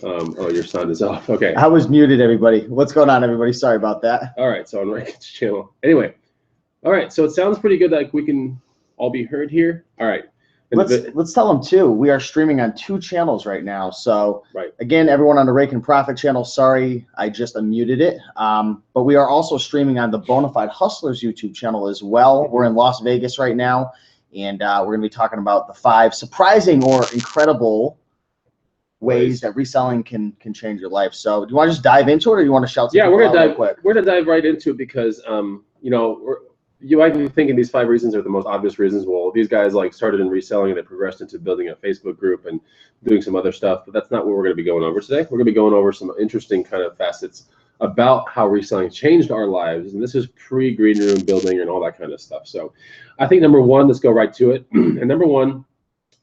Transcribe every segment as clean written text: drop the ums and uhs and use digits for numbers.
Oh, your sound is off. Okay. I was muted, everybody. What's going on, everybody? Sorry about that. All right, so on Raiken's channel. Anyway, all right, so it sounds pretty good, like we can all be heard here. All right. Let's tell them too. We are streaming on 2 channels right now. So right. Again, everyone on the Raiken Profit channel, sorry, I just unmuted it. But we are also streaming on the Bonafide Hustlers YouTube channel as well. We're in Las Vegas right now, and we're going to be talking about the 5 surprising or incredible ways that reselling can change your life. So do you want to just dive into it, or do you want to shout some we're gonna dive right into it because you know, you might be thinking these 5 reasons are the most obvious reasons. Well, these guys like started in reselling and they progressed into building a Facebook group and doing some other stuff, but that's not what we're going to be going over today. We're going to be going over some interesting kind of facets about how reselling changed our lives, and this is pre-green room building and all that kind of stuff. So I think number 1, let's go right to it. And number 1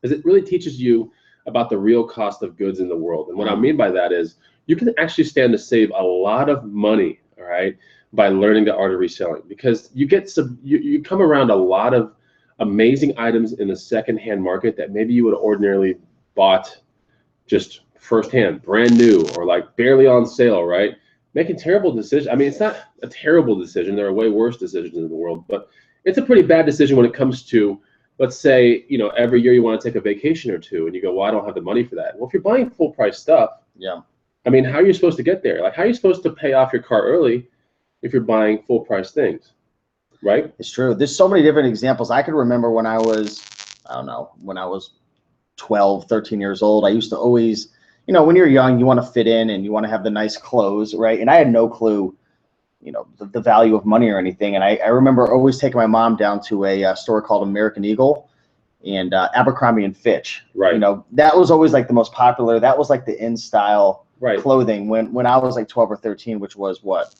is it really teaches you about the real cost of goods in the world. And what I mean by that is you can actually stand to save a lot of money, all right, by learning the art of reselling, because you get you come around a lot of amazing items in the secondhand market that maybe you would have ordinarily bought just firsthand, brand new, or like barely on sale, right? Making terrible decisions. I mean, it's not a terrible decision. There are way worse decisions in the world, but it's a pretty bad decision when it comes to, let's say, you know, every year you want to take a vacation or 2 and you go, well, I don't have the money for that. Well, if you're buying full price stuff, I mean, how are you supposed to get there? Like, how are you supposed to pay off your car early if you're buying full price things, right? It's true. There's so many different examples. I can remember when I was, I don't know, when I was 12, 13 years old, I used to always, you know, when you're young, you want to fit in and you want to have the nice clothes, right? And I had no clue, you know, the value of money or anything. And I remember always taking my mom down to a store called American Eagle and Abercrombie and Fitch. Right. You know, that was always like the most popular. That was like the in style clothing when I was like 12 or 13, which was what,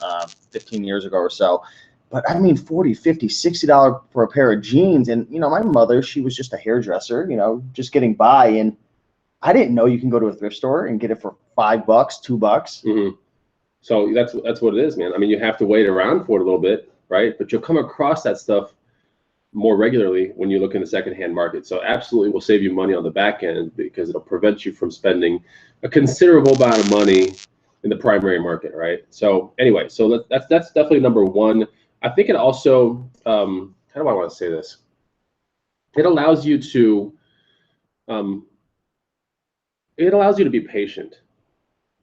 15 years ago or so. But I mean, $40, $50, $60 for a pair of jeans. And, you know, my mother, she was just a hairdresser, you know, just getting by. And I didn't know you can go to a thrift store and get it for $5, $2. So that's what it is, man. I mean, you have to wait around for it a little bit, right? But you'll come across that stuff more regularly when you look in the secondhand market. So absolutely will save you money on the back end because it'll prevent you from spending a considerable amount of money in the primary market, right? So anyway, so that's definitely number 1. I think it also, how do I want to say this? It allows you to, be patient,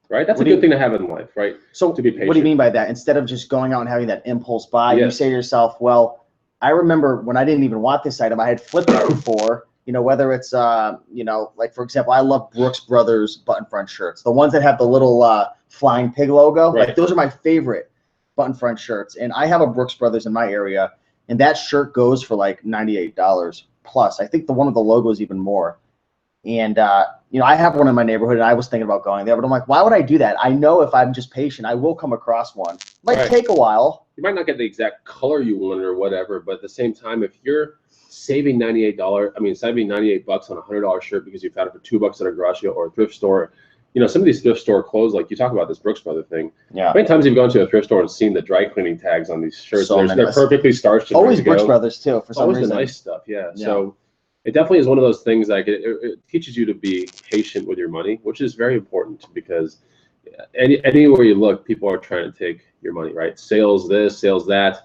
right? That's a good thing to have in life, right? So to be patient. What do you mean by that? Instead of just going out and having that impulse buy, you say to yourself, well, I remember when I didn't even want this item, I had flipped it before, you know, whether it's, you know, like, for example, I love Brooks Brothers button front shirts, the ones that have the little flying pig logo. Like, those are my favorite button front shirts. And I have a Brooks Brothers in my area, and that shirt goes for like $98 plus. I think the one with the logo is even more. And, you know, I have one in my neighborhood, and I was thinking about going there, but I'm like, why would I do that? I know if I'm just patient, I will come across one. It might take a while. You might not get the exact color you want or whatever, but at the same time, if you're saving saving $98 on a $100 shirt because you found it for $2 at a garage sale or a thrift store, you know, some of these thrift store clothes, like you talk about this Brooks Brothers thing. Yeah. How many times have you gone to a thrift store and seen the dry cleaning tags on these shirts? They're perfectly starched. Always Brooks Brothers too, for some reason. Always the nice stuff, yeah. So it definitely is one of those things, like it teaches you to be patient with your money, which is very important because anywhere you look, people are trying to take your money, right? Sales this, sales that.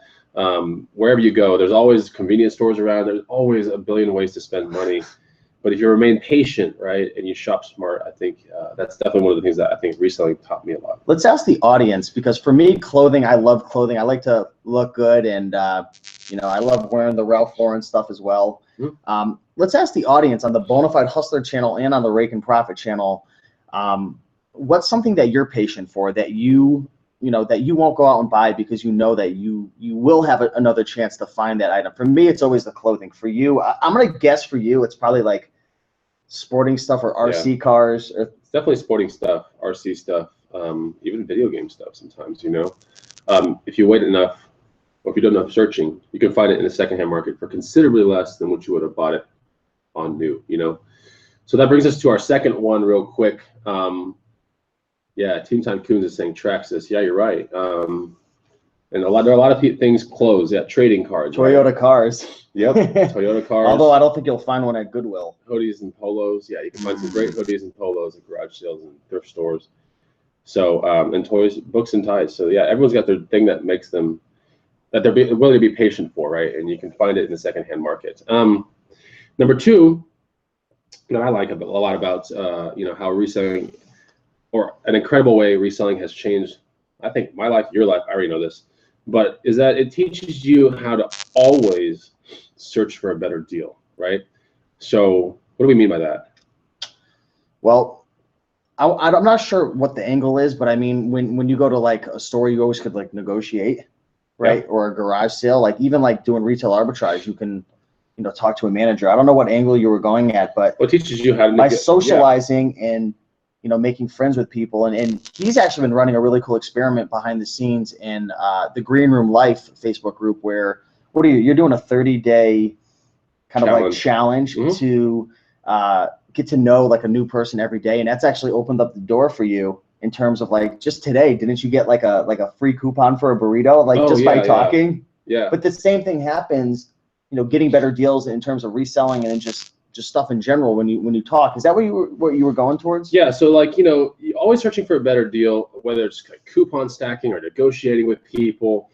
Wherever you go, there's always convenience stores around. There's always a billion ways to spend money. But if you remain patient, right, and you shop smart, I think that's definitely one of the things that I think reselling taught me a lot. Let's ask the audience, because for me, clothing, I love clothing. I like to look good, and you know, I love wearing the Ralph Lauren stuff as well. Let's ask the audience on the Bonafide Hustler channel and on the Raiken Profit channel, what's something that you're patient for, that you know, that you won't go out and buy because you know that you will have another chance to find that item. For me, it's always the clothing. For you, I'm gonna guess for you, it's probably like sporting stuff or RC cars. It's definitely sporting stuff, RC stuff, even video game stuff sometimes, you know. If you wait enough, or if you do enough searching, you can find it in the secondhand market for considerably less than what you would have bought it on new, you know. So that brings us to our second one real quick. Yeah, Team Time Coons is saying Traxxas. Yeah, you're right. And there are a lot of things closed. Yeah, trading cards. Toyota right? cars. Yep, Toyota cars. Although I don't think you'll find one at Goodwill. Hoodies and polos. Yeah, you can find some great hoodies and polos at garage sales and thrift stores. So, and toys, books, and ties. So yeah, everyone's got their thing that makes them, that they're willing to be patient for, right? And you can find it in the secondhand market. Number two, that I like a lot about, how reselling, or an incredible way reselling has changed, I think, my life, your life, I already know this, but is that it teaches you how to always search for a better deal, right? So what do we mean by that? Well, I'm not sure what the angle is, but I mean, when you go to like a store, you always could like negotiate, right? Yeah. Or a garage sale, like even like doing retail arbitrage, you can, talk to a manager. I don't know what angle you were going at, but it teaches you how to by socializing and making friends with people, and he's actually been running a really cool experiment behind the scenes in the Green Room Life Facebook group, where you're doing a 30-day kind of like challenge to get to know like a new person every day, and that's actually opened up the door for you in terms of like just today. Didn't you get like a free coupon for a burrito by talking? Yeah. But the same thing happens, getting better deals in terms of reselling and just stuff in general when you talk. Is that what you were going towards? Yeah. So like, you're always searching for a better deal, whether it's like coupon stacking or negotiating with people,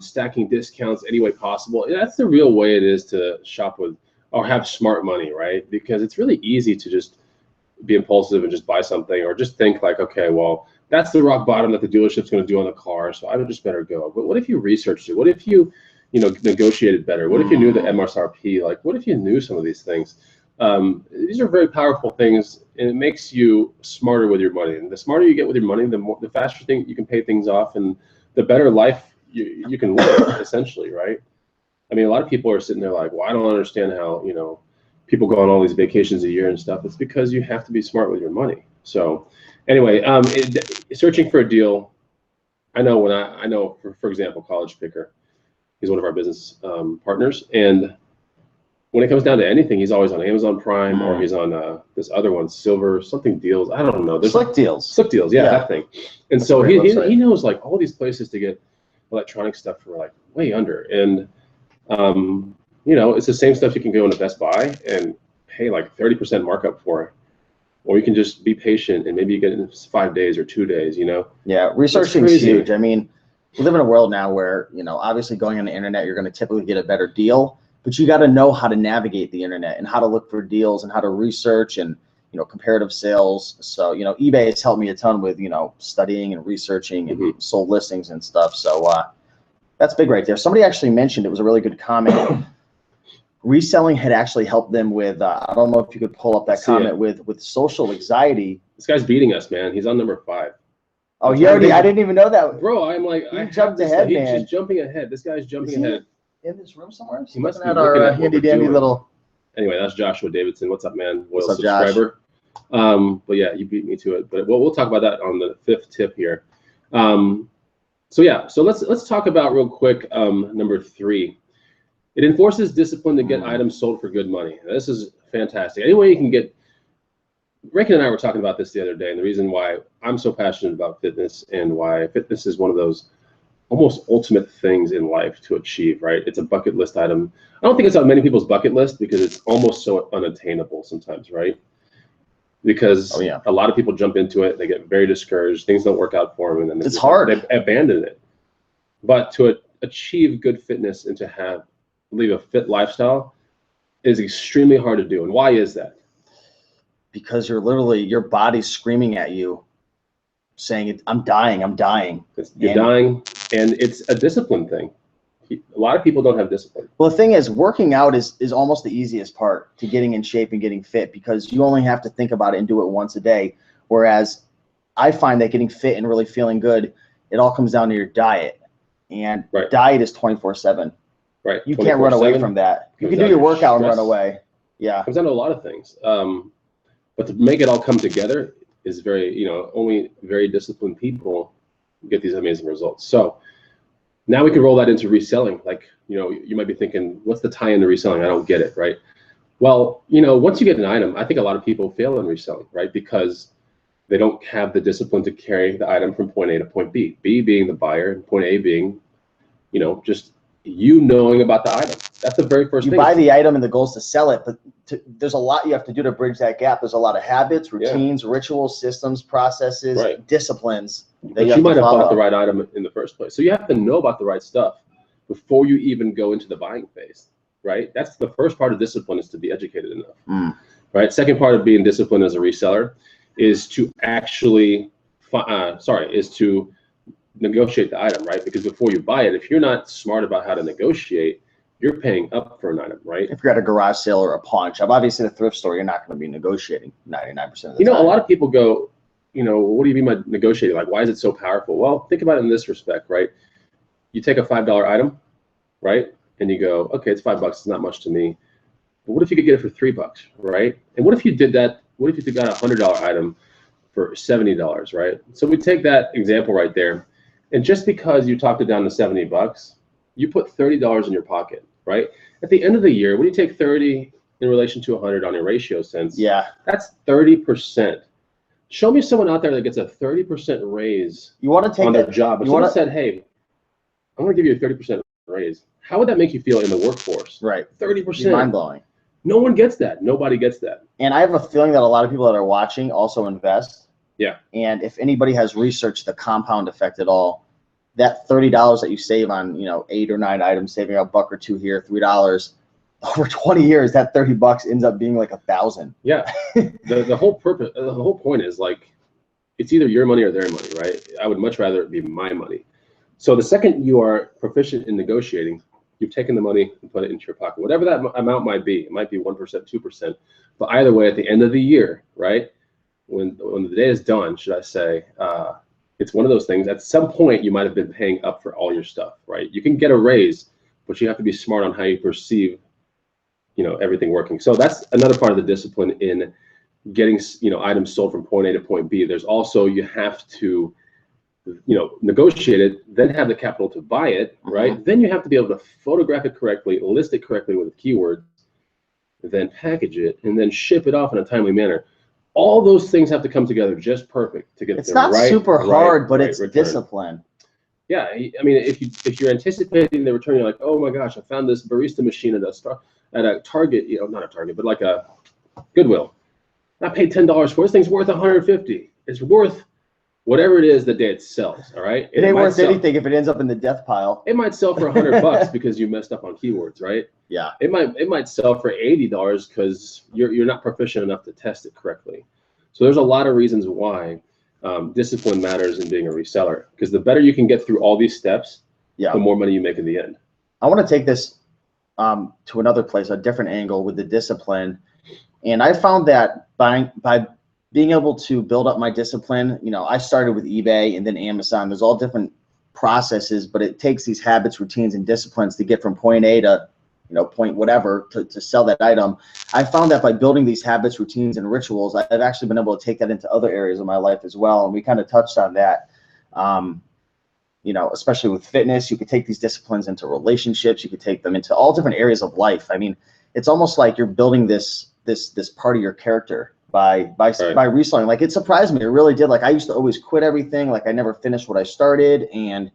stacking discounts any way possible. That's the real way it is to shop with or have smart money, right? Because it's really easy to just be impulsive and just buy something, or just think like, okay, well, that's the rock bottom that the dealership's going to do on the car, so I would just better go. But what if you researched it? What if you negotiated better? What if you knew the MSRP? Like, what if you knew some of these things? These are very powerful things, and it makes you smarter with your money. And the smarter you get with your money, the faster you can pay things off, and the better life you can live, essentially, right? I mean, a lot of people are sitting there like, well, I don't understand how, people go on all these vacations a year and stuff. It's because you have to be smart with your money. So anyway, searching for a deal, I know for example, College Picker, he's one of our business partners, and when it comes down to anything, he's always on Amazon Prime, or he's on this other one, Silver something deals. I don't know. There's Slick Deals. Slick Deals, yeah, that thing. And so he knows like all these places to get electronic stuff for like way under. And it's the same stuff you can go into Best Buy and pay like 30% markup for, or you can just be patient and maybe you get it in 5 days or 2 days. Yeah, researching is huge. I mean, we live in a world now where obviously going on the internet, you're going to typically get a better deal, but you got to know how to navigate the internet and how to look for deals and how to research and comparative sales. So eBay has helped me a ton with studying and researching and sold listings and stuff. So that's big right there. Somebody actually mentioned, it was a really good comment. Reselling had actually helped them with, I don't know if you could pull up that comment, with social anxiety. This guy's beating us, man. He's on number 5. Oh, I didn't even know that. Bro, I'm like, I jumped ahead, man. He's just jumping ahead. This guy's jumping ahead. In this room somewhere? He must be at our handy dandy little. Anyway, that's Joshua Davidson. What's up, man? What's up, subscriber. Josh? But yeah, you beat me to it. But we'll talk about that on the 5th tip here. So let's talk about real quick number 3. It enforces discipline to get items sold for good money. Now, this is fantastic. Any way you can get. Raiken and I were talking about this the other day, and the reason why I'm so passionate about fitness and why fitness is one of those almost ultimate things in life to achieve, right? It's a bucket list item. I don't think it's on many people's bucket list because it's almost so unattainable sometimes, right? Because a lot of people jump into it, they get very discouraged, things don't work out for them, and then it's hard. They abandon it. But to achieve good fitness and to live a fit lifestyle is extremely hard to do. And why is that? Because your body's screaming at you, saying, I'm dying. You're dying, and it's a discipline thing. A lot of people don't have discipline. Well, the thing is, working out is almost the easiest part to getting in shape and getting fit, because you only have to think about it and do it once a day. Whereas I find that getting fit and really feeling good, it all comes down to your diet. And diet is 24/7. Right. You can't run away from that. You can do your workout and run away. Yeah. It comes down to a lot of things. But to make it all come together is very, only very disciplined people get these amazing results. So now we can roll that into reselling. Like, you might be thinking, what's the tie into reselling? I don't get it, right? Well, once you get an item, I think a lot of people fail in reselling, right? Because they don't have the discipline to carry the item from point A to point B. B being the buyer and point A being just you knowing about the item. That's the very first thing. You buy the item and the goal is to sell it, but there's a lot you have to do to bridge that gap. There's a lot of habits, routines, rituals, systems, processes, disciplines. But you might have bought the right item in the first place. So you have to know about the right stuff before you even go into the buying phase, right? That's the first part of discipline, is to be educated enough, right? Second part of being disciplined as a reseller is to actually, is to negotiate the item, right? Because before you buy it, if you're not smart about how to negotiate, you're paying up for an item, right? If you're at a garage sale or a pawn shop, obviously the thrift store, you're not going to be negotiating 99% of the time. A lot of people go, what do you mean by negotiating? Like, why is it so powerful? Well, think about it in this respect, right? You take a $5 item, right? And you go, okay, it's $5, it's not much to me. But what if you could get it for $3, right? And what if you did that? What if you got a $100 item for $70, right? So we take that example right there. And just because you talked it down to $70, you put $30 in your pocket, right? At the end of the year, when you take 30 in relation to 100 on a ratio sense, that's 30%. Show me someone out there that gets a 30% raise on their job. If someone said, hey, I'm going to give you a 30% raise, how would that make you feel in the workforce? Right. 30%. Mind-blowing. No one gets that. Nobody gets that. And I have a feeling that a lot of people that are watching also invest. Yeah. And if anybody has researched the compound effect at all, that $30 that you save on, 8 or 9 items, saving a buck or two here, $3, over 20 years, that $30 ends up being like $1,000. Yeah. The whole purpose, the whole point is like, it's either your money or their money, right? I would much rather it be my money. So the second you are proficient in negotiating, you've taken the money and put it into your pocket, whatever that amount might be. It might be 1%, 2%, but either way, at the end of the year, right? When the day is done, should I say, it's one of those things. At some point, you might have been paying up for all your stuff, right? You can get a raise, but you have to be smart on how you perceive, everything working. So that's another part of the discipline in getting, items sold from point A to point B. There's also, you have to, negotiate it, then have the capital to buy it, right? Then you have to be able to photograph it correctly, list it correctly with keywords, then package it, and then ship it off in a timely manner. All those things have to come together just perfect to get it's not super hard, but it's return. Discipline. Yeah, I mean, if you're anticipating the return, you're like, oh my gosh, I found this barista machine at a Target, not a Target, but like a Goodwill. I paid $10 for it. This thing's worth $150. It's worth whatever it is the day it sells. All right, it ain't worth anything if it ends up in the death pile. It might sell for $100 because you messed up on keywords, right? Yeah. It might sell for $80 because you're not proficient enough to test it correctly. So there's a lot of reasons why discipline matters in being a reseller, because the better you can get through all these steps, the more money you make in the end. I want to take this to another place, a different angle with the discipline. And I found that by being able to build up my discipline, I started with eBay and then Amazon. There's all different processes, but it takes these habits, routines, and disciplines to get from point A to point whatever to sell that item. I found that by building these habits, routines, and rituals, I've actually been able to take that into other areas of my life as well. And we kind of touched on that. Especially with fitness, you could take these disciplines into relationships. You could take them into all different areas of life. I mean, it's almost like you're building this part of your character by reselling. Like, it surprised me. It really did. Like, I used to always quit everything. Like, I never finished what I started. And,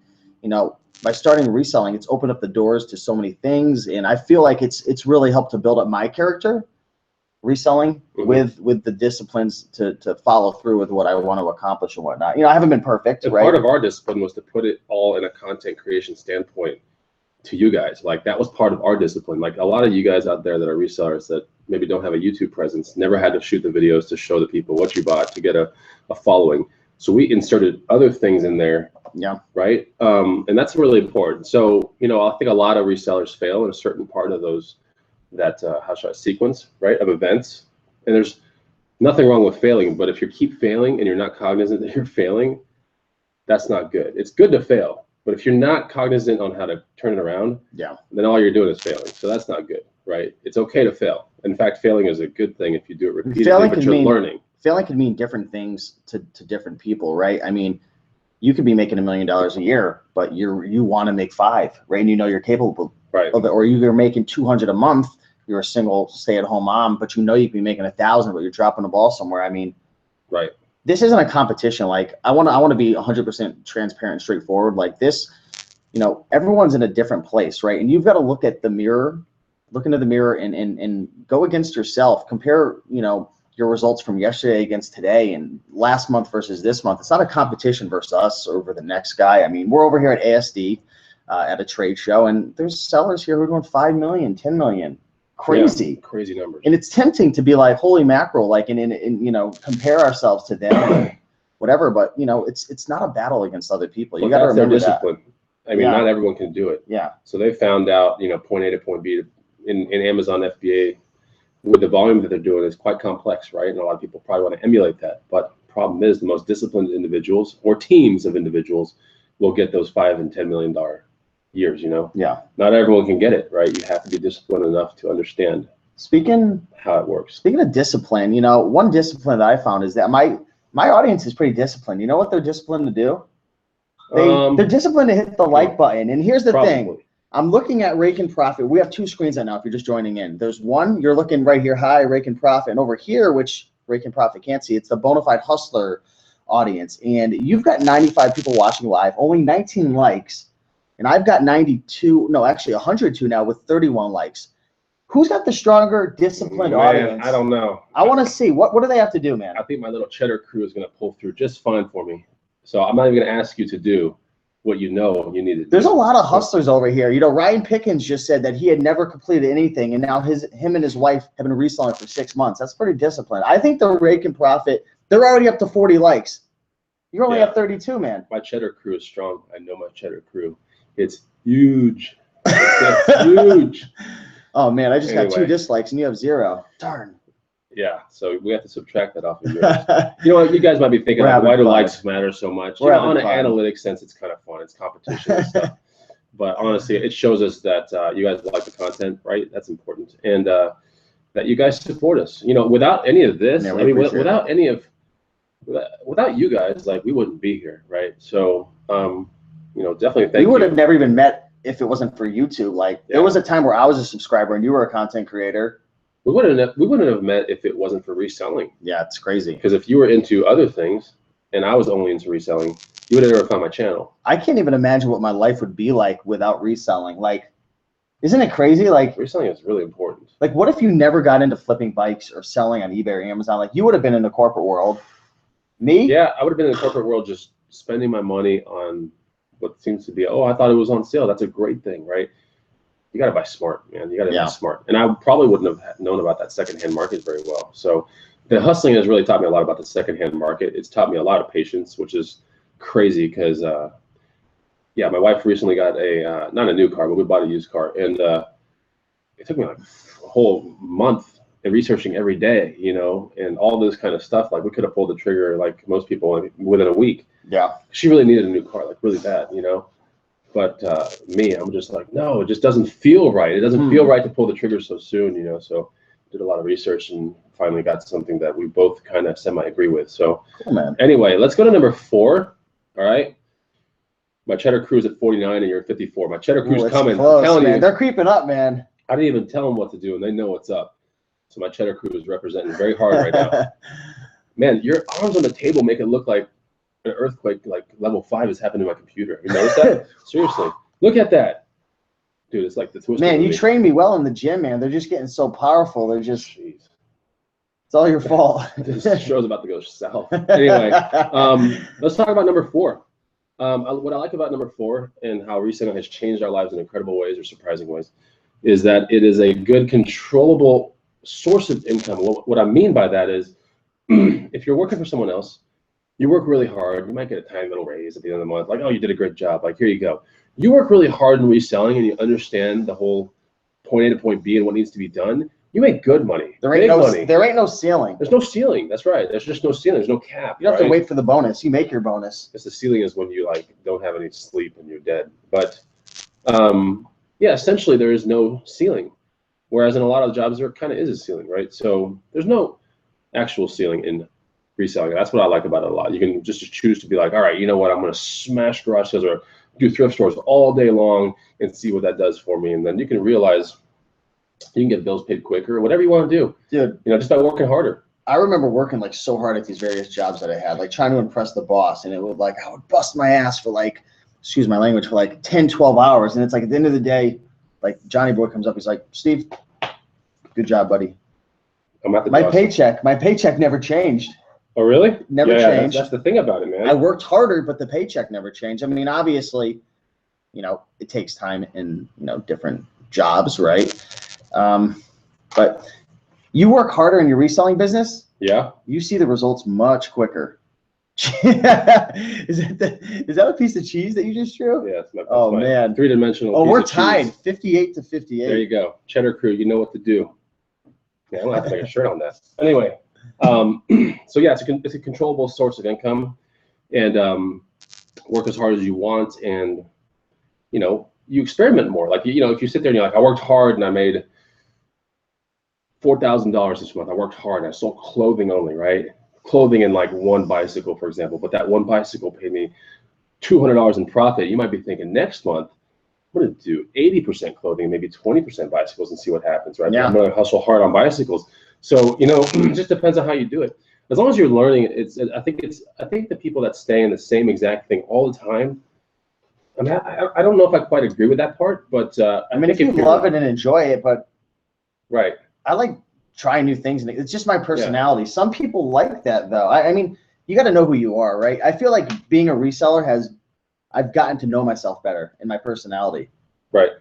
by starting reselling, it's opened up the doors to so many things. And I feel like it's really helped to build up my character, reselling, with the disciplines to follow through with what I want to accomplish and whatnot. I haven't been perfect, right? Part of our discipline was to put it all in a content creation standpoint to you guys. Like, that was part of our discipline. Like, a lot of you guys out there that are resellers that maybe don't have a YouTube presence, never had to shoot the videos to show the people what you bought to get a following. So we inserted other things in there. Yeah. Right. And that's really important. So, I think a lot of resellers fail in a certain part of that sequence, right, of events. And there's nothing wrong with failing, but if you keep failing and you're not cognizant that you're failing, that's not good. It's good to fail, but if you're not cognizant on how to turn it around, then all you're doing is failing. So that's not good, right? It's okay to fail. In fact, failing is a good thing if you do it repeatedly, but you're learning. Failing can mean different things to different people, right? I mean, you could be making $1 million a year, but you want to make 5, right? And you're capable of it, or you're making 200 a month. You're a single stay-at-home mom, but you could be making 1,000, but you're dropping the ball somewhere. I mean, right. This isn't a competition. Like, I want to be 100% transparent and straightforward. Like this, you know, everyone's in a different place, right? And you've got to look at the mirror, look into the mirror and go against yourself, compare, you know, your results from yesterday against today and last month versus this month. It's not a competition versus us over the next guy. I mean, we're over here at ASD at a trade show, and there's sellers here who are doing 5 million, 10 million. Crazy. Yeah, crazy numbers. And it's tempting to be like, holy mackerel, like, and you know, compare ourselves to them, whatever. But, you know, it's not a battle against other people. You got to remember that. I mean, not everyone can do it. Yeah. So they found out, you know, point A to point B in Amazon FBA with the volume that they're doing is quite complex, right? And a lot of people probably want to emulate that. But the problem is the most disciplined individuals or teams of individuals will get those $5 and $10 million years, you know? Yeah. Not everyone can get it, right? You have to be disciplined enough to understand how it works. Speaking of discipline, you know, one discipline that I found is that my audience is pretty disciplined. You know what they're disciplined to do? They're disciplined to hit the like button. And here's the thing. I'm looking at Raiken Profit. We have two screens right now if you're just joining in. There's one, you're looking right here, hi, Raiken Profit. And over here, which Raiken Profit can't see, it's the Bonafide Hustler audience. And you've got 95 people watching live, only 19 likes. And I've got 92, no, actually 102 now with 31 likes. Who's got the stronger, disciplined audience? I don't know. I want to see. What do they have to do, man? I think my little cheddar crew is going to pull through just fine for me. So I'm not even going to ask you to do what you know you need to do. There's a lot of hustlers over here. You know, Ryan Pickens just said that he had never completed anything, and now him and his wife have been reselling for 6 months. That's pretty disciplined. I think the Raiken Profit, they're already up to 40 likes. You're only at 32, man. My cheddar crew is strong. I know my cheddar crew. It's huge. It's huge. Oh, man, I just got 2 dislikes, and you have 0. Darn. Yeah, so we have to subtract that off of yours. You know what? You guys might be thinking, like, why do likes matter so much? You know, on an analytics sense, it's kind of fun. It's competition and stuff. But honestly, it shows us that you guys like the content, right? That's important. And that you guys support us. You know, without any of this, I mean, without you guys, like, we wouldn't be here, right? So, you know, definitely thank you. We would have never even met if it wasn't for YouTube. Like, there was a time where I was a subscriber and you were a content creator. We wouldn't have met if it wasn't for reselling. Yeah, it's crazy. Because if you were into other things and I was only into reselling, you would have never found my channel. I can't even imagine what my life would be like without reselling. Like, isn't it crazy? Like, reselling is really important. Like, what if you never got into flipping bikes or selling on eBay or Amazon? Like, you would have been in the corporate world. Me? Yeah, I would have been in the corporate world just spending my money on what seems to be, oh, I thought it was on sale. That's a great thing, right? You got to buy smart, man. You got to be smart. And I probably wouldn't have known about that secondhand market very well. So the hustling has really taught me a lot about the secondhand market. It's taught me a lot of patience, which is crazy because, yeah, my wife recently got a, not a new car, but we bought a used car. And it took me like a whole month of researching every day, you know, and all this kind of stuff. Like, we could have pulled the trigger like most people within a week. Yeah. She really needed a new car, like really bad, you know. But me, I'm just like, no, it just doesn't feel right. It doesn't feel right to pull the trigger so soon, you know. So did a lot of research and finally got something that we both kind of semi-agree with. So cool, man. Anyway, let's go to number 4. All right. My cheddar crew's at 49 and you're at 54. My cheddar crew's coming. Close, I'm telling you. They're creeping up, man. I didn't even tell them what to do, and they know what's up. So my cheddar crew is representing very hard right now. Man, your arms on the table make it look like an earthquake, like level 5 is happening to my computer. You notice that? Seriously, look at that, dude. It's like the twist. Man, you trained me well in the gym, man. They're just getting so powerful. They're just, it's all your fault. This show's about to go south. Anyway, let's talk about number 4. What I like about number 4 and how reselling has changed our lives in incredible ways or surprising ways is that it is a good, controllable source of income. What I mean by that is, if you're working for someone else, you work really hard. You might get a tiny little raise at the end of the month. Like, oh, you did a great job. Like, here you go. You work really hard in reselling and you understand the whole point A to point B and what needs to be done. You make good money. There ain't no ceiling. There's no ceiling. That's right. There's just no ceiling. There's no cap. You don't have to wait for the bonus. You make your bonus. Because the ceiling is when you like don't have any sleep and you're dead. But yeah, essentially there is no ceiling. Whereas in a lot of jobs there kind of is a ceiling, right? So there's no actual ceiling in reselling. That's what I like about it a lot. You can just choose to be like, all right, you know what? I'm going to smash garage sales or do thrift stores all day long and see what that does for me. And then you can realize you can get bills paid quicker, whatever you want to do. Dude, you know, just by working harder. I remember working like so hard at these various jobs that I had, like trying to impress the boss, and it would like I would bust my ass for like excuse my language, for like 10, 12 hours. And it's like at the end of the day, like Johnny Boy comes up, he's like, Steve, good job, buddy. My paycheck never changed. Oh, really? Never changed. That's the thing about it, man. I worked harder, but the paycheck never changed. I mean, obviously, you know, it takes time in, you know, different jobs, right? But you work harder in your reselling business. Yeah. You see the results much quicker. Is that a piece of cheese that you just drew? Yeah, that's oh my man, three-dimensional. Oh, we're tied, 58 to 58. There you go, Cheddar Crew. You know what to do. Yeah, I'm gonna have to make a shirt on that. Anyway, so yeah, it's a controllable source of income, and work as hard as you want, and you know, you experiment more. Like, you know, if you sit there and you're like, I worked hard and I made $4,000 this month. I worked hard and I sold clothing only, right? Clothing and like one bicycle, for example, but that one bicycle paid me $200 in profit. You might be thinking next month, I'm going to do 80% clothing, maybe 20% bicycles and see what happens, right? Yeah. I'm going to hustle hard on bicycles. So, you know, it just depends on how you do it. As long as you're learning, I think the people that stay in the same exact thing all the time, I mean, I don't know if I quite agree with that part, but I mean, if you love it and enjoy it, but right. I like trying new things, and it's just my personality. Yeah. Some people like that, though. I mean, you got to know who you are, right? I feel like being a reseller I've gotten to know myself better in my personality. Right.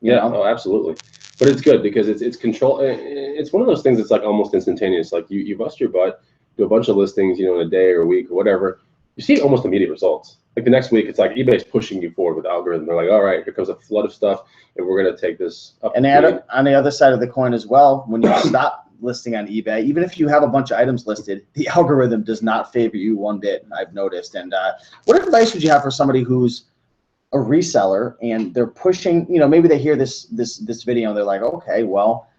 You know? Oh, absolutely. But it's good because it's control. It's one of those things that's like almost instantaneous. Like you bust your butt, do a bunch of listings, you know, in a day or a week or whatever. You see almost immediate results. Like the next week, it's like eBay's pushing you forward with the algorithm. They're like, all right, here comes a flood of stuff, and we're going to take this up. And on the other side of the coin as well, when you stop listing on eBay, even if you have a bunch of items listed, the algorithm does not favor you one bit, I've noticed. And what advice would you have for somebody who's a reseller and they're pushing, you know, maybe they hear this video and they're like, okay, well,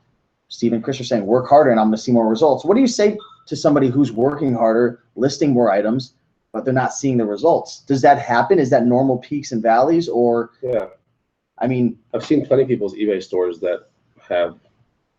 Steve and Chris are saying work harder and I'm going to see more results. What do you say to somebody who's working harder, listing more items, but they're not seeing the results? Does that happen? Is that normal peaks and valleys? Or yeah, I mean, I've seen plenty of people's eBay stores that have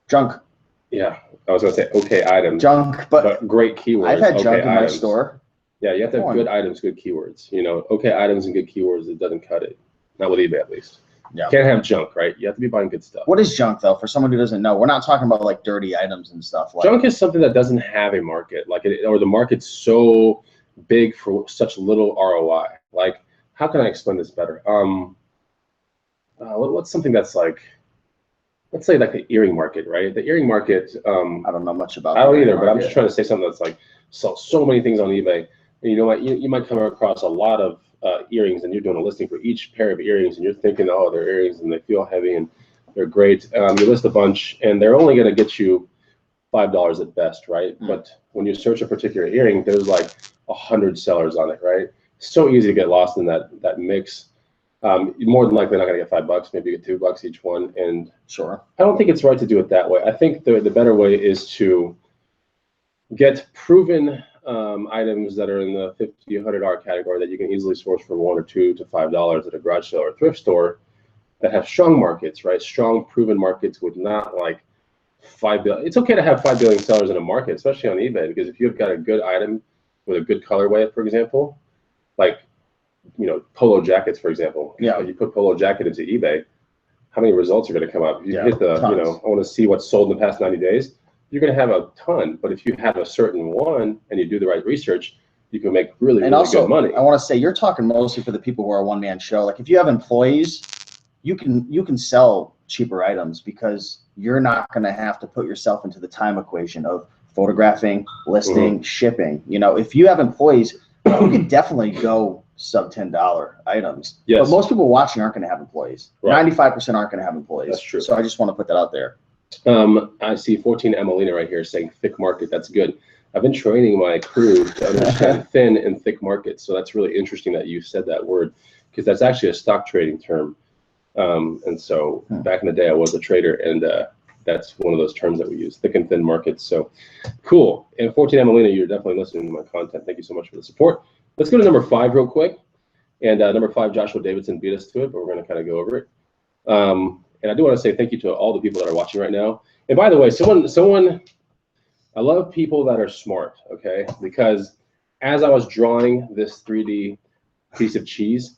junk. Yeah, I was gonna say okay items. Junk, but great keywords. I've had junk in my items. store. Yeah, you have to have good items, good keywords. You know, okay items and good keywords, it doesn't cut it. Not with eBay, at least. Yeah. You can't have junk, right? You have to be buying good stuff. What is junk, though, for someone who doesn't know? We're not talking about like dirty items and stuff. Like junk is something that doesn't have a market, like or the market's so big for such little ROI. Like, how can I explain this better? What's something that's like, let's say like the earring market, right? The earring market. I don't know much about. I don't either, but I'm just trying to say something that's like sells so many things on eBay. And you know what? You might come across a lot of earrings, and you're doing a listing for each pair of earrings, and you're thinking, oh, they're earrings, and they feel heavy, and they're great. You list a bunch, and they're only going to get you $5 at best, right? But when you search a particular earring, there's like 100 sellers on it, right? So easy to get lost in that mix. More than likely not going to get $5, maybe you get $2 each one. And sure, I don't think it's right to do it that way. I think the better way is to get proven items that are in the $50, $100 category that you can easily source for $1 or $2 to $5 at a garage sale or thrift store that have strong markets, right? Strong proven markets with not like 5 billion. It's okay to have 5 billion sellers in a market, especially on eBay, because if you've got a good item with a good colorway, for example, like, you know, polo jackets, for example. Yeah. You put polo jacket into eBay, how many results are going to come up? If you hit the, tons. You know, I want to see what's sold in the past 90 days, you're going to have a ton. But if you have a certain one and you do the right research, you can make really good money. I want to say, you're talking mostly for the people who are a one-man show. Like if you have employees, you can sell cheaper items because you're not going to have to put yourself into the time equation of photographing, listing, shipping. You know, if you have employees, you can definitely go sub $10 items. Yes. But most people watching aren't going to have employees. Right. 95% aren't going to have employees. That's true. So I just want to put that out there. I see 14 Emelina right here saying thick market. That's good. I've been training my crew to understand thin and thick markets. So that's really interesting that you said that word, because that's actually a stock trading term. And so back in the day, I was a trader, and that's one of those terms that we use, thick and thin markets. So cool. And 14 Emelina, you're definitely listening to my content. Thank you so much for the support. Let's go to number 5 real quick. And number 5, Joshua Davidson beat us to it, but we're going to kind of go over it. And I do want to say thank you to all the people that are watching right now. And by the way, I love people that are smart, okay? Because as I was drawing this 3D piece of cheese,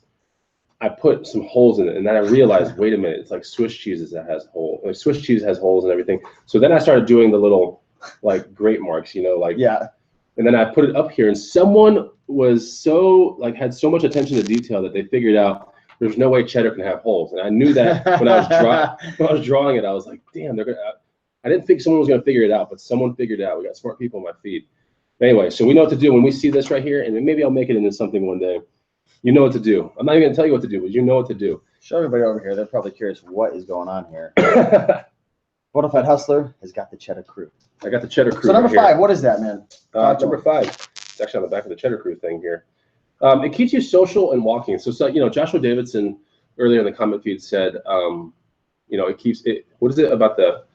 I put some holes in it, and then I realized, wait a minute, it's like Swiss cheeses that has holes. Like Swiss cheese has holes and everything. So then I started doing the little like grate marks, you know, like yeah. And then I put it up here, and someone was so like had so much attention to detail that they figured out there's no way cheddar can have holes. And I knew that when I was drawing it, I was like, damn, they're gonna. I didn't think someone was gonna figure it out, but someone figured it out. We got smart people on my feed. Anyway, so we know what to do when we see this right here, and then maybe I'll make it into something one day. You know what to do. I'm not even gonna tell you what to do, but you know what to do. Show everybody over here. They're probably curious what is going on here. Bonafide Hustler has got the Cheddar Crew. I got the Cheddar Crew. So number five, what is that, man? Number 5. It's actually on the back of the Cheddar Crew thing here. It keeps you social and walking. So you know, Joshua Davidson earlier in the comment feed said, you know, it keeps it. What is it about the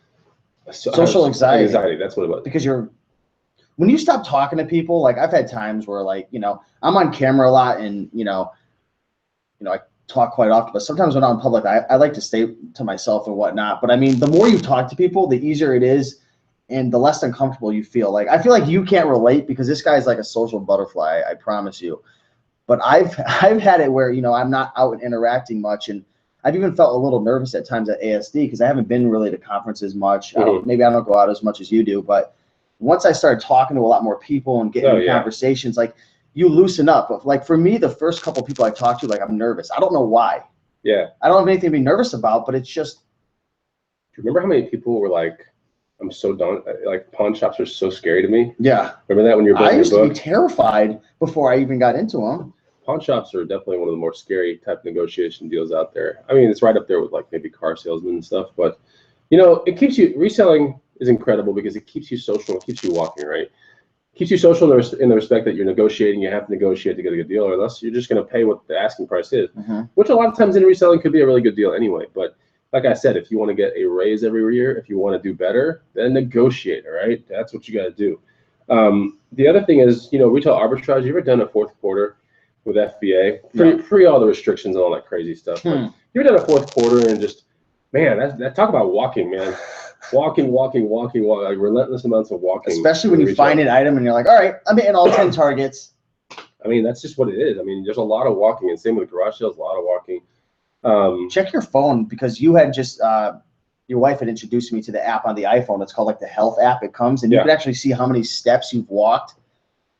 social anxiety? Anxiety. That's what it was. Because when you stop talking to people, like I've had times where, like, you know, I'm on camera a lot, and you know, I talk quite often, but sometimes when I'm in public, I like to stay to myself and whatnot. But I mean, the more you talk to people, the easier it is, and the less uncomfortable you feel. Like I feel like you can't relate because this guy's like a social butterfly, I promise you. But I've had it where, you know, I'm not out and interacting much, and I've even felt a little nervous at times at ASD because I haven't been really to conferences much. Maybe I don't go out as much as you do, but once I started talking to a lot more people and getting in conversations, like you loosen up. But like for me, the first couple of people I talk to, like I'm nervous. I don't know why. Yeah. I don't have anything to be nervous about, but it's just. Do you remember how many people were like, I'm so done. Like pawn shops are so scary to me. Yeah. Remember that when you were building your book? I used to be terrified before I even got into them. Pawn shops are definitely one of the more scary type negotiation deals out there. I mean, it's right up there with like maybe car salesmen and stuff, but you know, it keeps you, reselling is incredible because it keeps you social, it keeps you walking, right? It keeps you social in the respect that you're negotiating, you have to negotiate to get a good deal, or else you're just going to pay what the asking price is, which a lot of times in reselling could be a really good deal anyway. But like I said, if you want to get a raise every year, if you want to do better, then negotiate, all right? That's what you got to do. The other thing is, you know, retail arbitrage. You ever done a fourth quarter with FBA? Pre all the restrictions and all that crazy stuff. You ever done a fourth quarter and just, man, that talk about walking, man. Walking, like relentless amounts of walking. Especially when you find an item and you're like, all right, I'm hitting all 10 targets. I mean, that's just what it is. I mean, there's a lot of walking, and same with garage sales, a lot of walking. Check your phone, because you had just your wife had introduced me to the app on the iPhone. It's called like the health app. It comes and you can actually see how many steps you've walked.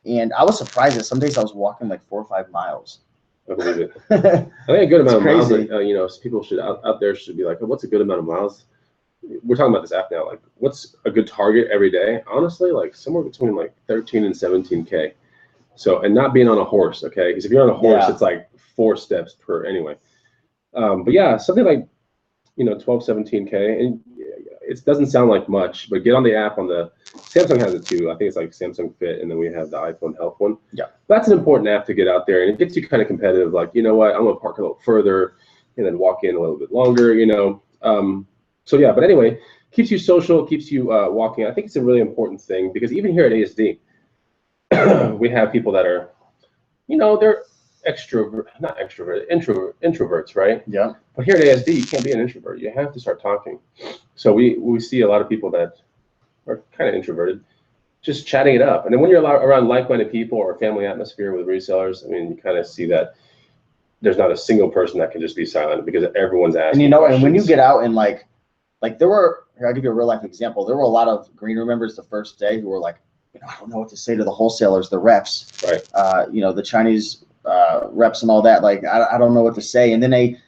And I was surprised that some days I was walking like 4 or 5 miles. I believe it. I think a good amount of miles. You know, people should out there should be like, oh, what's a good amount of miles? We're talking about this app now. Like, what's a good target every day? Honestly, like somewhere between like 13 and 17K. So, and not being on a horse, okay? Because if you're on a horse, it's like 4 steps per anyway. But yeah, something like, you know, 12, 17K, and it doesn't sound like much, but get on the app. On the Samsung has it too. I think it's like Samsung Fit, and then we have the iPhone Health one. Yeah, that's an important app to get out there, and it gets you kind of competitive. Like, you know what, I'm gonna park a little further, and then walk in a little bit longer. You know, so yeah. But anyway, keeps you social, keeps you walking. I think it's a really important thing, because even here at ASD, we have people that are, you know, they're introverts, right? Yeah. But here at ASD, you can't be an introvert. You have to start talking. So we see a lot of people that are kind of introverted, just chatting it up. And then when you're around like-minded people or a family atmosphere with resellers, I mean, you kind of see that there's not a single person that can just be silent, because everyone's asking. And you know, questions. And when you get out and like there were, here, I'll give you a real life example. There were a lot of green room members the first day who were like, you know, I don't know what to say to the wholesalers, the reps, right? You know, the Chinese reps and all that. Like, I don't know what to say. And then they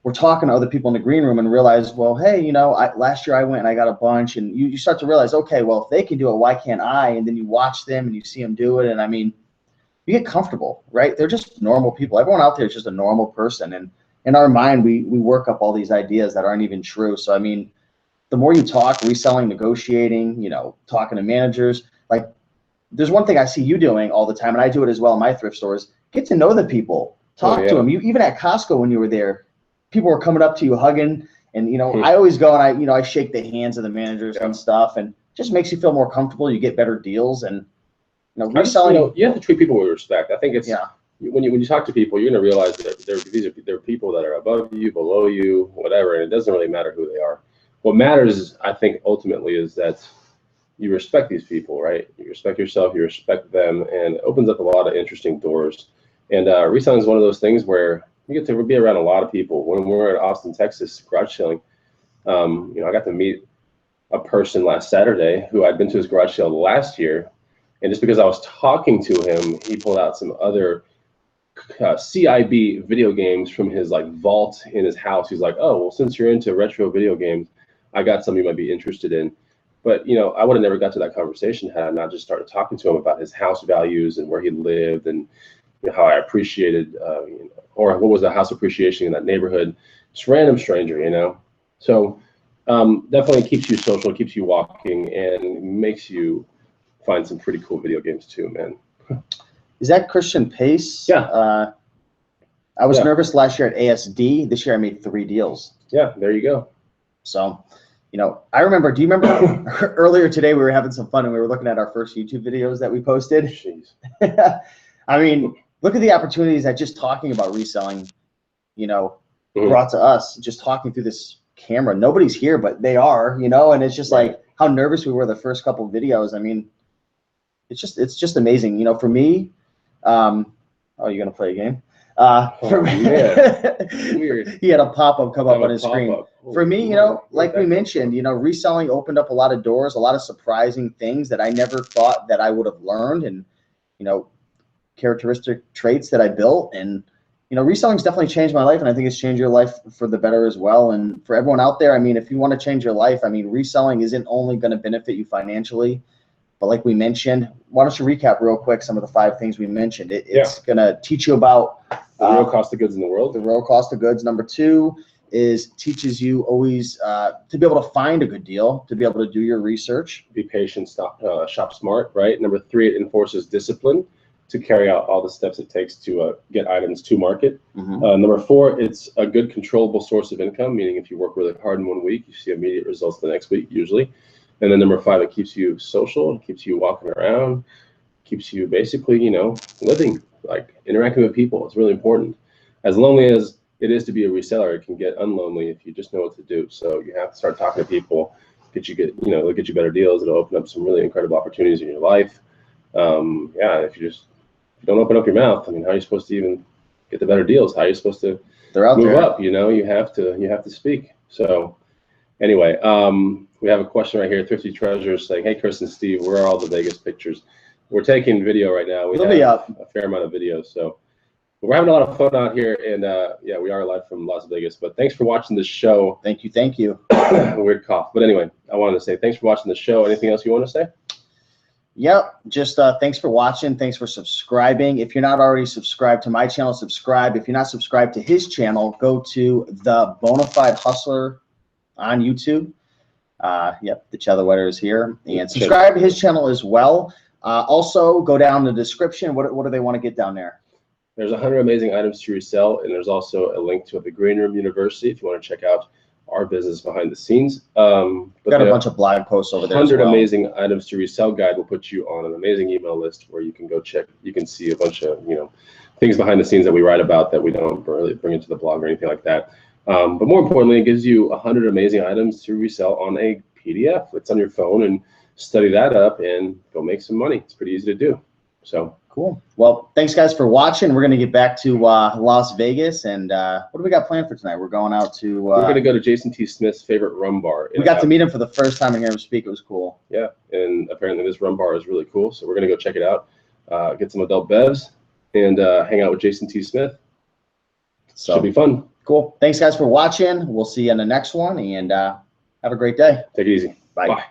were talking to other people in the green room and realized, well, hey, you know, last year I went and I got a bunch. And you start to realize, okay, well, if they can do it, why can't I? And then you watch them and you see them do it. And I mean, you get comfortable, right? They're just normal people. Everyone out there is just a normal person. And in our mind, we work up all these ideas that aren't even true. So, I mean, the more you talk, reselling, negotiating, you know, talking to managers, like, there's one thing I see you doing all the time, and I do it as well in my thrift stores. Get to know the people, talk to them. You even at Costco when you were there, people were coming up to you, hugging, and you know, I always go and I shake the hands of the managers and stuff, and just makes you feel more comfortable. You get better deals, and you know, reselling. You know, you have to treat people with respect. I think it's when you talk to people, you're gonna realize that they're people that are above you, below you, whatever, and it doesn't really matter who they are. What matters, I think, ultimately is that you respect these people, right? You respect yourself, you respect them, and it opens up a lot of interesting doors. And reselling is one of those things where you get to be around a lot of people. When we were at Austin, Texas, garage selling, you know, I got to meet a person last Saturday who I'd been to his garage sale last year, and just because I was talking to him, he pulled out some other CIB video games from his like vault in his house. He's like, oh, well, since you're into retro video games, I got something you might be interested in. But, you know, I would have never got to that conversation had I not just started talking to him about his house values and where he lived, and you know, how I appreciated, you know, or what was the house appreciation in that neighborhood. Just random stranger, you know. So definitely keeps you social, keeps you walking, and makes you find some pretty cool video games too, man. Is that Christian Pace? Yeah. I was nervous last year at ASD. This year I made 3 deals. Yeah, there you go. So, you know, I remember, do you remember earlier today we were having some fun and we were looking at our first YouTube videos that we posted? Jeez. I mean, look at the opportunities that just talking about reselling, you know, brought to us, just talking through this camera. Nobody's here, but they are, you know, and it's just like how nervous we were the first couple of videos. I mean, it's just amazing. You know, for me, oh, you're going to play a game? For me, weird. He had a pop-up come up on his screen. For me, you know, like we mentioned, you know, reselling opened up a lot of doors, a lot of surprising things that I never thought that I would have learned, and, you know, characteristic traits that I built. And, you know, reselling's definitely changed my life, and I think it's changed your life for the better as well. And for everyone out there, I mean, if you want to change your life, I mean, reselling isn't only going to benefit you financially, but like we mentioned, why don't you recap real quick some of the 5 things we mentioned? It's going to teach you about the real cost of goods in the world. The real cost of goods. Number 2 is teaches you always to be able to find a good deal, to be able to do your research. Be patient, shop smart, right? Number 3, it enforces discipline to carry out all the steps it takes to get items to market. Number 4, it's a good controllable source of income, meaning if you work really hard in one week, you see immediate results the next week usually. And then number 5, it keeps you social, it keeps you walking around, keeps you basically, you know, living, like interacting with people. It's really important. As lonely as it is to be a reseller, it can get unlonely if you just know what to do. So you have to start talking to people, get you better deals. It'll open up some really incredible opportunities in your life. Yeah, if you don't open up your mouth, I mean, how are you supposed to even get the better deals? How are you supposed to move up? You know, you have to speak. So anyway, we have a question right here. Thrifty Treasures saying, hey, Chris and Steve, where are all the Vegas pictures? We're taking video right now. We have a fair amount of videos. So we're having a lot of fun out here. And yeah, we are live from Las Vegas. But thanks for watching this show. Thank you. Thank you. Weird cough. But anyway, I wanted to say thanks for watching the show. Anything else you want to say? Yep. Just thanks for watching. Thanks for subscribing. If you're not already subscribed to my channel, subscribe. If you're not subscribed to his channel, go to the Bonafide Hustler on YouTube. Yep, the Cheddar Wetter is here. And subscribe to his channel as well. Also, go down the description. What do they want to get down there? There's 100 amazing items to resell, and there's also a link to the Green Room University if you want to check out our business behind the scenes. We've got a bunch of blog posts over there. 100 amazing items to resell guide will put you on an amazing email list where you can go check. You can see a bunch of things behind the scenes that we write about that we don't really bring into the blog or anything like that. But more importantly, it gives you 100 amazing items to resell on a PDF. It's on your phone, and study that up and go make some money. It's pretty easy to do. So cool. Well, thanks guys for watching. We're gonna get back to Las Vegas, and what do we got planned for tonight? We're going out to. We're gonna go to Jason T. Smith's favorite rum bar. We got to meet him for the first time and hear him speak. It was cool. Yeah, and apparently this rum bar is really cool. So we're gonna go check it out, get some adult bevs, and hang out with Jason T. Smith. So should be fun. Cool. Thanks guys for watching. We'll see you in the next one, and have a great day. Take it easy. Bye. Bye.